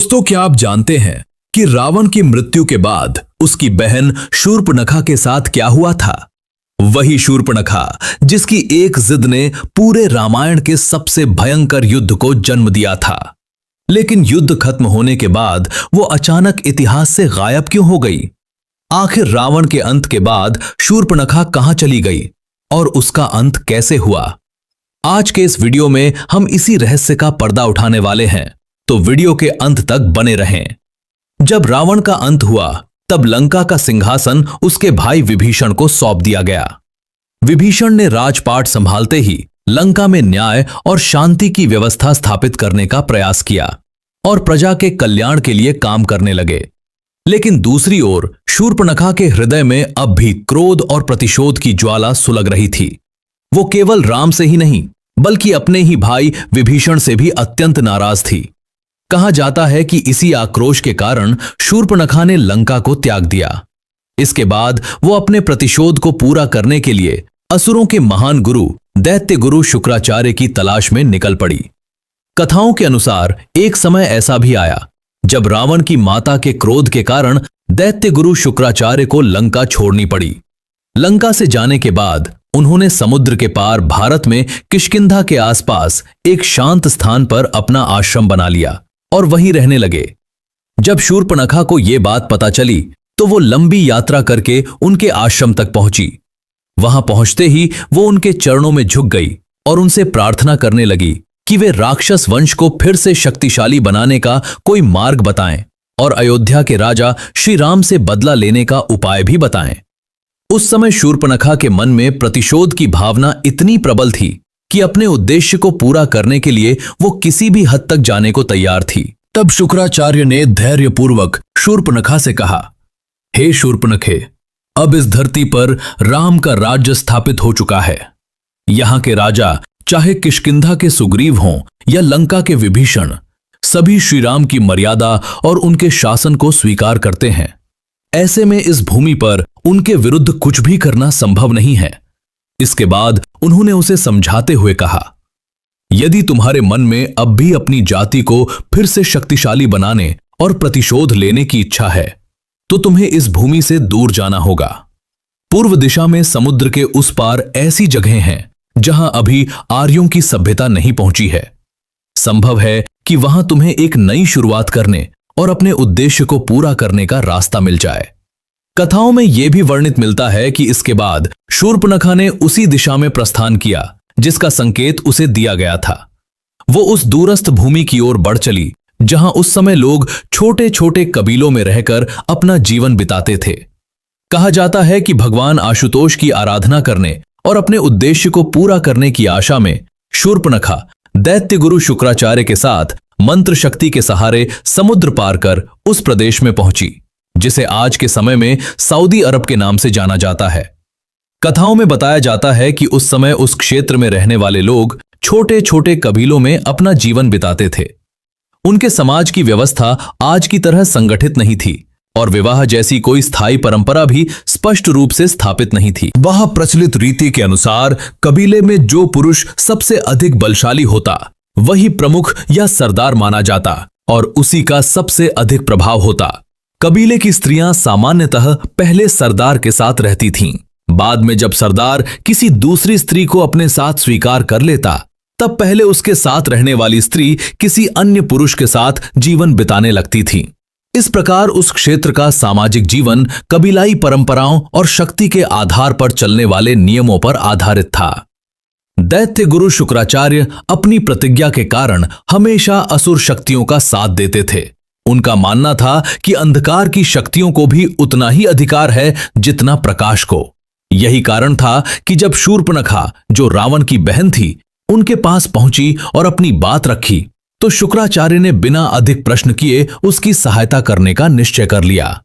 दोस्तों, क्या आप जानते हैं कि रावण की मृत्यु के बाद उसकी बहन शूर्पणखा के साथ क्या हुआ था? वही शूर्पणखा जिसकी एक जिद ने पूरे रामायण के सबसे भयंकर युद्ध को जन्म दिया था। लेकिन युद्ध खत्म होने के बाद वो अचानक इतिहास से गायब क्यों हो गई? आखिर रावण के अंत के बाद शूर्पणखा कहां चली गई और उसका अंत कैसे हुआ? आज के इस वीडियो में हम इसी रहस्य का पर्दा उठाने वाले हैं, तो वीडियो के अंत तक बने रहें। जब रावण का अंत हुआ तब लंका का सिंहासन उसके भाई विभीषण को सौंप दिया गया। विभीषण ने राजपाट संभालते ही लंका में न्याय और शांति की व्यवस्था स्थापित करने का प्रयास किया और प्रजा के कल्याण के लिए काम करने लगे। लेकिन दूसरी ओर शूर्पणखा के हृदय में अब भी क्रोध और प्रतिशोध की ज्वाला सुलग रही थी। वो केवल राम से ही नहीं बल्कि अपने ही भाई विभीषण से भी अत्यंत नाराज थी। कहा जाता है कि इसी आक्रोश के कारण शूर्पणखा ने लंका को त्याग दिया। इसके बाद वो अपने प्रतिशोध को पूरा करने के लिए असुरों के महान गुरु दैत्य गुरु शुक्राचार्य की तलाश में निकल पड़ी। कथाओं के अनुसार एक समय ऐसा भी आया जब रावण की माता के क्रोध के कारण दैत्य गुरु शुक्राचार्य को लंका छोड़नी पड़ी। लंका से जाने के बाद उन्होंने समुद्र के पार भारत में किष्किंधा के आसपास एक शांत स्थान पर अपना आश्रम बना लिया और वहीं रहने लगे। जब शूर्पणखा को यह बात पता चली तो वो लंबी यात्रा करके उनके आश्रम तक पहुंची। वहां पहुंचते ही वो उनके चरणों में झुक गई और उनसे प्रार्थना करने लगी कि वे राक्षस वंश को फिर से शक्तिशाली बनाने का कोई मार्ग बताएं और अयोध्या के राजा श्री राम से बदला लेने का उपाय भी बताएं। उस समय शूर्पणखा के मन में प्रतिशोध की भावना इतनी प्रबल थी कि अपने उद्देश्य को पूरा करने के लिए वो किसी भी हद तक जाने को तैयार थी। तब शुक्राचार्य ने धैर्यपूर्वक शूर्पणखा से कहा, हे शूर्पणखे, अब इस धरती पर राम का राज्य स्थापित हो चुका है। यहां के राजा चाहे किष्किंधा के सुग्रीव हों या लंका के विभीषण, सभी श्री राम की मर्यादा और उनके शासन को स्वीकार करते हैं। ऐसे में इस भूमि पर उनके विरुद्ध कुछ भी करना संभव नहीं है। इसके बाद उन्होंने उसे समझाते हुए कहा, यदि तुम्हारे मन में अब भी अपनी जाति को फिर से शक्तिशाली बनाने और प्रतिशोध लेने की इच्छा है तो तुम्हें इस भूमि से दूर जाना होगा। पूर्व दिशा में समुद्र के उस पार ऐसी जगहें हैं जहां अभी आर्यों की सभ्यता नहीं पहुंची है। संभव है कि वहां तुम्हें एक नई शुरुआत करने और अपने उद्देश्य को पूरा करने का रास्ता मिल जाए। कथाओं में यह भी वर्णित मिलता है कि इसके बाद शूर्पणखा ने उसी दिशा में प्रस्थान किया जिसका संकेत उसे दिया गया था। वो उस दूरस्थ भूमि की ओर बढ़ चली जहां उस समय लोग छोटे छोटे कबीलों में रहकर अपना जीवन बिताते थे। कहा जाता है कि भगवान आशुतोष की आराधना करने और अपने उद्देश्य को पूरा करने की आशा में शूर्पणखा दैत्य गुरु शुक्राचार्य के साथ मंत्र शक्ति के सहारे समुद्र पार कर उस प्रदेश में पहुंची जिसे आज के समय में सऊदी अरब के नाम से जाना जाता है। कथाओं में बताया जाता है कि उस समय उस क्षेत्र में रहने वाले लोग छोटे छोटे कबीलों में अपना जीवन बिताते थे। उनके समाज की व्यवस्था आज की तरह संगठित नहीं थी और विवाह जैसी कोई स्थायी परंपरा भी स्पष्ट रूप से स्थापित नहीं थी। वह प्रचलित रीति के अनुसार कबीले में जो पुरुष सबसे अधिक बलशाली होता वही प्रमुख या सरदार माना जाता और उसी का सबसे अधिक प्रभाव होता। कबीले की स्त्रियां सामान्यतः पहले सरदार के साथ रहती थीं। बाद में जब सरदार किसी दूसरी स्त्री को अपने साथ स्वीकार कर लेता तब पहले उसके साथ रहने वाली स्त्री किसी अन्य पुरुष के साथ जीवन बिताने लगती थी। इस प्रकार उस क्षेत्र का सामाजिक जीवन कबीलाई परंपराओं और शक्ति के आधार पर चलने वाले नियमों पर आधारित था। दैत्य गुरु शुक्राचार्य अपनी प्रतिज्ञा के कारण हमेशा असुर शक्तियों का साथ देते थे। उनका मानना था कि अंधकार की शक्तियों को भी उतना ही अधिकार है जितना प्रकाश को। यही कारण था कि जब शूर्पणखा, जो रावण की बहन थी, उनके पास पहुंची और अपनी बात रखी तो शुक्राचार्य ने बिना अधिक प्रश्न किए उसकी सहायता करने का निश्चय कर लिया।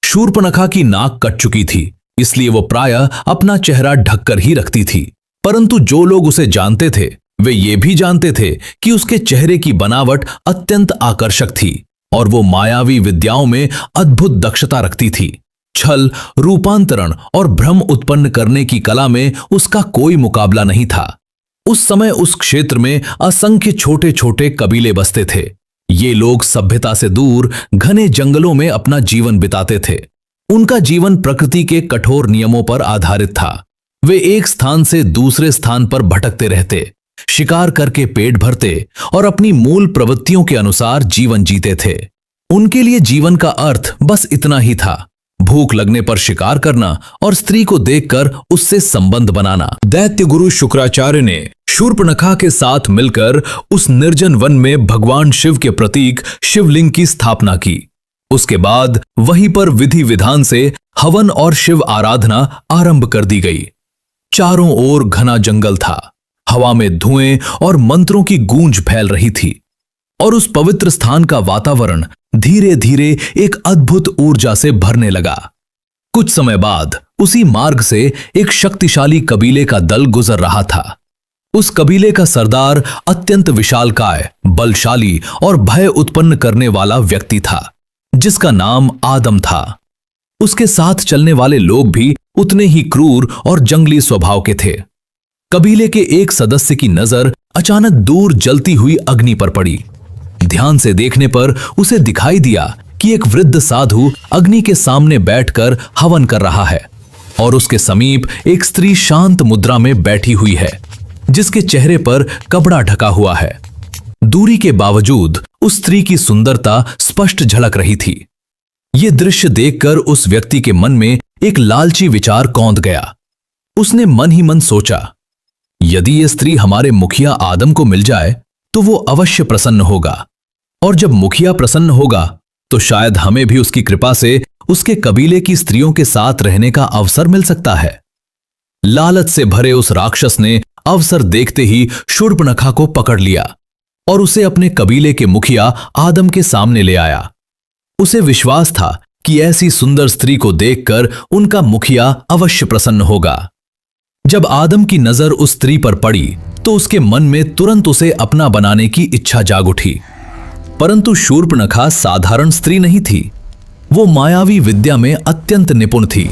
शूर्पणखा की नाक कट चुकी थी, इसलिए वो प्रायः अपना चेहरा ढककर ही रखती थी। परंतु जो लोग उसे जानते थे वे ये भी जानते थे कि उसके चेहरे की बनावट अत्यंत आकर्षक थी और वो मायावी विद्याओं में अद्भुत दक्षता रखती थी। छल, रूपांतरण और भ्रम उत्पन्न करने की कला में उसका कोई मुकाबला नहीं था। उस समय उस क्षेत्र में असंख्य छोटे छोटे कबीले बसते थे। ये लोग सभ्यता से दूर घने जंगलों में अपना जीवन बिताते थे। उनका जीवन प्रकृति के कठोर नियमों पर आधारित था। वे एक स्थान से दूसरे स्थान पर भटकते रहते, शिकार करके पेट भरते और अपनी मूल प्रवृत्तियों के अनुसार जीवन जीते थे। उनके लिए जीवन का अर्थ बस इतना ही था, भूख लगने पर शिकार करना और स्त्री को देखकर उससे संबंध बनाना। दैत्य गुरु शुक्राचार्य ने शूर्पणखा के साथ मिलकर उस निर्जन वन में भगवान शिव के प्रतीक शिवलिंग की स्थापना की। उसके बाद वहीं पर विधि विधान से हवन और शिव आराधना आरंभ कर दी गई। चारों ओर घना जंगल था, हवा में धुएं और मंत्रों की गूंज फैल रही थी और उस पवित्र स्थान का वातावरण धीरे धीरे एक अद्भुत ऊर्जा से भरने लगा। कुछ समय बाद उसी मार्ग से एक शक्तिशाली कबीले का दल गुजर रहा था। उस कबीले का सरदार अत्यंत विशालकाय, बलशाली और भय उत्पन्न करने वाला व्यक्ति था, जिसका नाम आदम था। उसके साथ चलने वाले लोग भी उतने ही क्रूर और जंगली स्वभाव के थे। कबीले के एक सदस्य की नजर अचानक दूर जलती हुई अग्नि पर पड़ी। ध्यान से देखने पर उसे दिखाई दिया कि एक वृद्ध साधु अग्नि के सामने बैठकर हवन कर रहा है और उसके समीप एक स्त्री शांत मुद्रा में बैठी हुई है, जिसके चेहरे पर कपड़ा ढका हुआ है। दूरी के बावजूद उस स्त्री की सुंदरता स्पष्ट झलक रही थी। यह दृश्य देखकर उस व्यक्ति के मन में एक लालची विचार कौंध गया। उसने मन ही मन सोचा, यदि यह स्त्री हमारे मुखिया आदम को मिल जाए तो वो अवश्य प्रसन्न होगा, और जब मुखिया प्रसन्न होगा तो शायद हमें भी उसकी कृपा से उसके कबीले की स्त्रियों के साथ रहने का अवसर मिल सकता है। लालच से भरे उस राक्षस ने अवसर देखते ही शूर्पणखा को पकड़ लिया और उसे अपने कबीले के मुखिया आदम के सामने ले आया। उसे विश्वास था कि ऐसी सुंदर स्त्री को देखकर उनका मुखिया अवश्य प्रसन्न होगा। जब आदम की नजर उस स्त्री पर पड़ी तो उसके मन में तुरंत उसे अपना बनाने की इच्छा जाग उठी। परंतु शूर्पणखा साधारण स्त्री नहीं थी, वो मायावी विद्या में अत्यंत निपुण थी।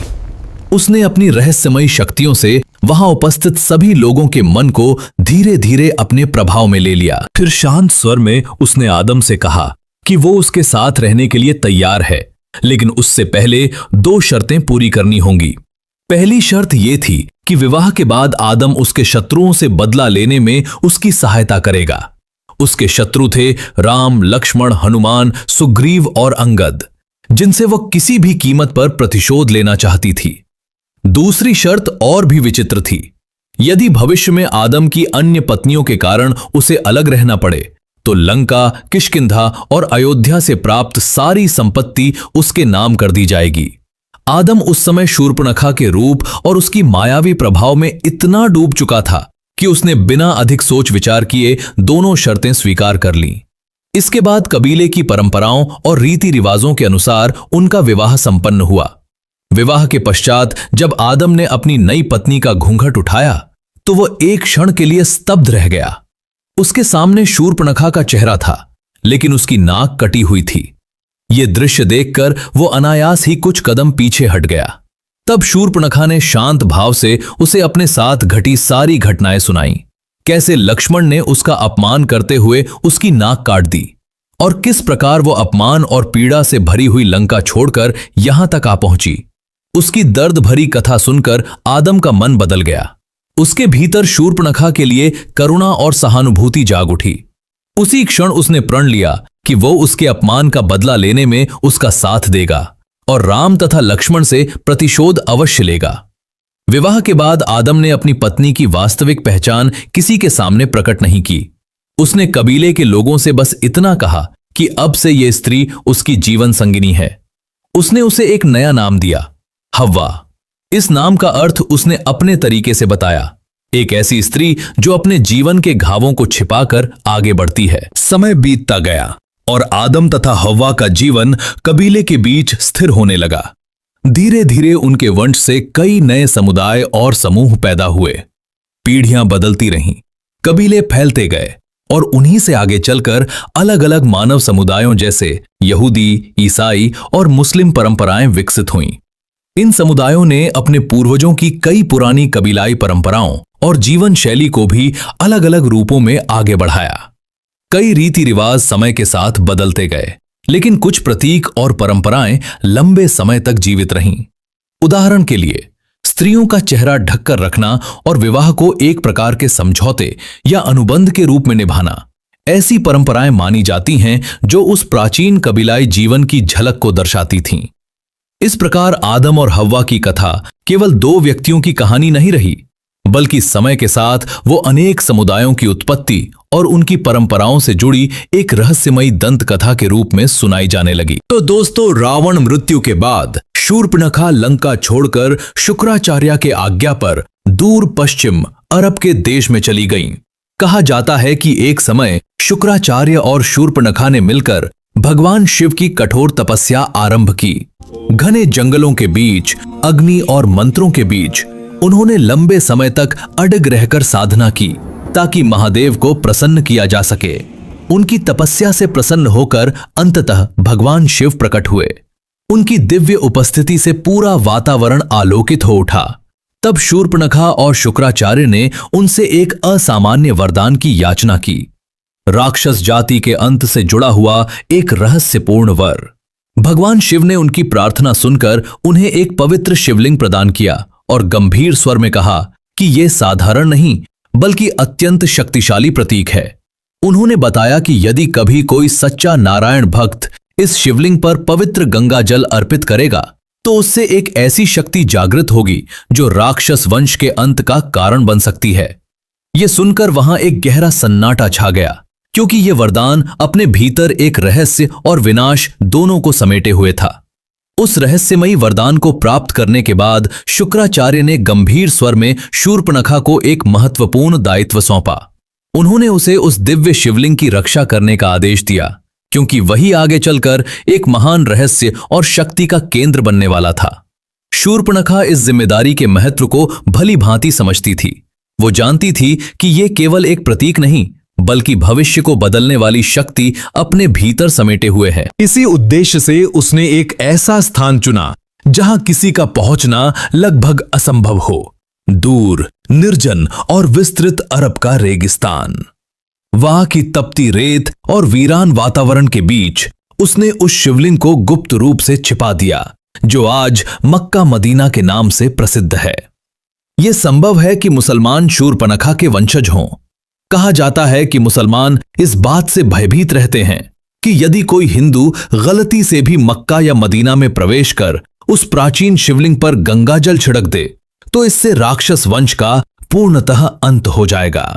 उसने अपनी रहस्यमयी शक्तियों से वहां उपस्थित सभी लोगों के मन को धीरे धीरे अपने प्रभाव में ले लिया। फिर शांत स्वर में उसने आदम से कहा कि वो उसके साथ रहने के लिए तैयार है, लेकिन उससे पहले 2 शर्तें पूरी करनी होंगी। पहली शर्त यह थी कि विवाह के बाद आदम उसके शत्रुओं से बदला लेने में उसकी सहायता करेगा। उसके शत्रु थे राम, लक्ष्मण, हनुमान, सुग्रीव और अंगद, जिनसे वह किसी भी कीमत पर प्रतिशोध लेना चाहती थी। दूसरी शर्त और भी विचित्र थी। यदि भविष्य में आदम की अन्य पत्नियों के कारण उसे अलग रहना पड़े तो लंका, किष्किंधा और अयोध्या से प्राप्त सारी संपत्ति उसके नाम कर दी जाएगी। आदम उस समय शूर्पणखा के रूप और उसकी मायावी प्रभाव में इतना डूब चुका था कि उसने बिना अधिक सोच विचार किए दोनों शर्तें स्वीकार कर लीं। इसके बाद कबीले की परंपराओं और रीति रिवाजों के अनुसार उनका विवाह संपन्न हुआ। विवाह के पश्चात जब आदम ने अपनी नई पत्नी का घूंघट उठाया तो वह एक क्षण के लिए स्तब्ध रह गया। उसके सामने शूर्पणखा का चेहरा था, लेकिन उसकी नाक कटी हुई थी। यह दृश्य देखकर वो अनायास ही कुछ कदम पीछे हट गया। तब शूर्पणखा ने शांत भाव से उसे अपने साथ घटी सारी घटनाएं सुनाई। कैसे लक्ष्मण ने उसका अपमान करते हुए उसकी नाक काट दी और किस प्रकार वो अपमान और पीड़ा से भरी हुई लंका छोड़कर यहां तक आ पहुंची। उसकी दर्द भरी कथा सुनकर आदम का मन बदल गया। उसके भीतर शूर्पणखा के लिए करुणा और सहानुभूति जाग उठी। उसी क्षण उसने प्रण लिया कि वो उसके अपमान का बदला लेने में उसका साथ देगा और राम तथा लक्ष्मण से प्रतिशोध अवश्य लेगा। विवाह के बाद आदम ने अपनी पत्नी की वास्तविक पहचान किसी के सामने प्रकट नहीं की। उसने कबीले के लोगों से बस इतना कहा कि अब से यह स्त्री उसकी जीवन संगिनी है। उसने उसे एक नया नाम दिया, हव्वा। इस नाम का अर्थ उसने अपने तरीके से बताया, एक ऐसी स्त्री जो अपने जीवन के घावों को छिपाकर आगे बढ़ती है। समय बीतता गया और आदम तथा हव्वा का जीवन कबीले के बीच स्थिर होने लगा। धीरे धीरे उनके वंश से कई नए समुदाय और समूह पैदा हुए। पीढ़ियां बदलती रहीं, कबीले फैलते गए और उन्हीं से आगे चलकर अलग अलग मानव समुदायों जैसे यहूदी, ईसाई और मुस्लिम परंपराएं विकसित हुईं। इन समुदायों ने अपने पूर्वजों की कई पुरानी कबीलाई परंपराओं और जीवन शैली को भी अलग अलग रूपों में आगे बढ़ाया। कई रीति रिवाज समय के साथ बदलते गए, लेकिन कुछ प्रतीक और परंपराएं लंबे समय तक जीवित रहीं। उदाहरण के लिए, स्त्रियों का चेहरा ढककर रखना और विवाह को एक प्रकार के समझौते या अनुबंध के रूप में निभाना, ऐसी परंपराएं मानी जाती हैं जो उस प्राचीन कबीलाई जीवन की झलक को दर्शाती थीं। इस प्रकार आदम और हव्वा की कथा केवल दो व्यक्तियों की कहानी नहीं रही, बल्कि समय के साथ वो अनेक समुदायों की उत्पत्ति और उनकी परंपराओं से जुड़ी एक रहस्यमयी दंत कथा के रूप में सुनाई जाने लगी। तो दोस्तों, रावण मृत्यु के बाद शूर्पणखा लंका छोड़कर शुक्राचार्य के आज्ञा पर दूर पश्चिम अरब के देश में चली गईं। कहा जाता है कि एक समय शुक्राचार्य और शूर्पणखा ने मिलकर भगवान शिव की कठोर तपस्या आरंभ की। घने जंगलों के बीच, अग्नि और मंत्रों के बीच उन्होंने लंबे समय तक अडग रहकर साधना की ताकि महादेव को प्रसन्न किया जा सके। उनकी तपस्या से प्रसन्न होकर अंततः भगवान शिव प्रकट हुए। उनकी दिव्य उपस्थिति से पूरा वातावरण आलोकित हो उठा। तब शूर्पणखा और शुक्राचार्य ने उनसे एक असामान्य वरदान की याचना की, राक्षस जाति के अंत से जुड़ा हुआ एक रहस्यपूर्ण वर। भगवान शिव ने उनकी प्रार्थना सुनकर उन्हें एक पवित्र शिवलिंग प्रदान किया और गंभीर स्वर में कहा कि यह साधारण नहीं बल्कि अत्यंत शक्तिशाली प्रतीक है। उन्होंने बताया कि यदि कभी कोई सच्चा नारायण भक्त इस शिवलिंग पर पवित्र गंगा जल अर्पित करेगा तो उससे एक ऐसी शक्ति जागृत होगी जो राक्षस वंश के अंत का कारण बन सकती है। यह सुनकर वहां एक गहरा सन्नाटा छा गया, क्योंकि यह वरदान अपने भीतर एक रहस्य और विनाश दोनों को समेटे हुए था। उस रहस्यमयी वरदान को प्राप्त करने के बाद शुक्राचार्य ने गंभीर स्वर में शूर्पणखा को एक महत्वपूर्ण दायित्व सौंपा। उन्होंने उसे उस दिव्य शिवलिंग की रक्षा करने का आदेश दिया, क्योंकि वही आगे चलकर एक महान रहस्य और शक्ति का केंद्र बनने वाला था। शूर्पणखा इस जिम्मेदारी के महत्व को भली भांति समझती थी। वो जानती थी कि यह केवल एक प्रतीक नहीं बल्कि भविष्य को बदलने वाली शक्ति अपने भीतर समेटे हुए है। इसी उद्देश्य से उसने एक ऐसा स्थान चुना जहां किसी का पहुंचना लगभग असंभव हो, दूर, निर्जन और विस्तृत अरब का रेगिस्तान। वहां की तपती रेत और वीरान वातावरण के बीच उसने उस शिवलिंग को गुप्त रूप से छिपा दिया, जो आज मक्का मदीना के नाम से प्रसिद्ध है। यह संभव है कि मुसलमान शूर्पणखा के वंशज हों। कहा जाता है कि मुसलमान इस बात से भयभीत रहते हैं कि यदि कोई हिंदू गलती से भी मक्का या मदीना में प्रवेश कर उस प्राचीन शिवलिंग पर गंगाजल छिड़क दे तो इससे राक्षस वंश का पूर्णतः अंत हो जाएगा।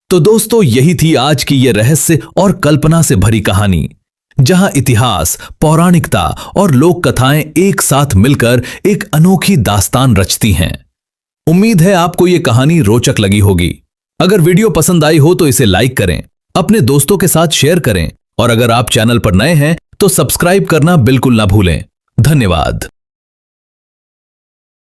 तो दोस्तों, यही थी आज की यह रहस्य और कल्पना से भरी कहानी, जहां इतिहास, पौराणिकता और लोक कथाएं एक साथ मिलकर एक अनोखी दास्तान रचती हैं। उम्मीद है आपको यह कहानी रोचक लगी होगी। अगर वीडियो पसंद आई हो तो इसे लाइक करें, अपने दोस्तों के साथ शेयर करें और अगर आप चैनल पर नए हैं तो सब्सक्राइब करना बिल्कुल ना भूलें। धन्यवाद।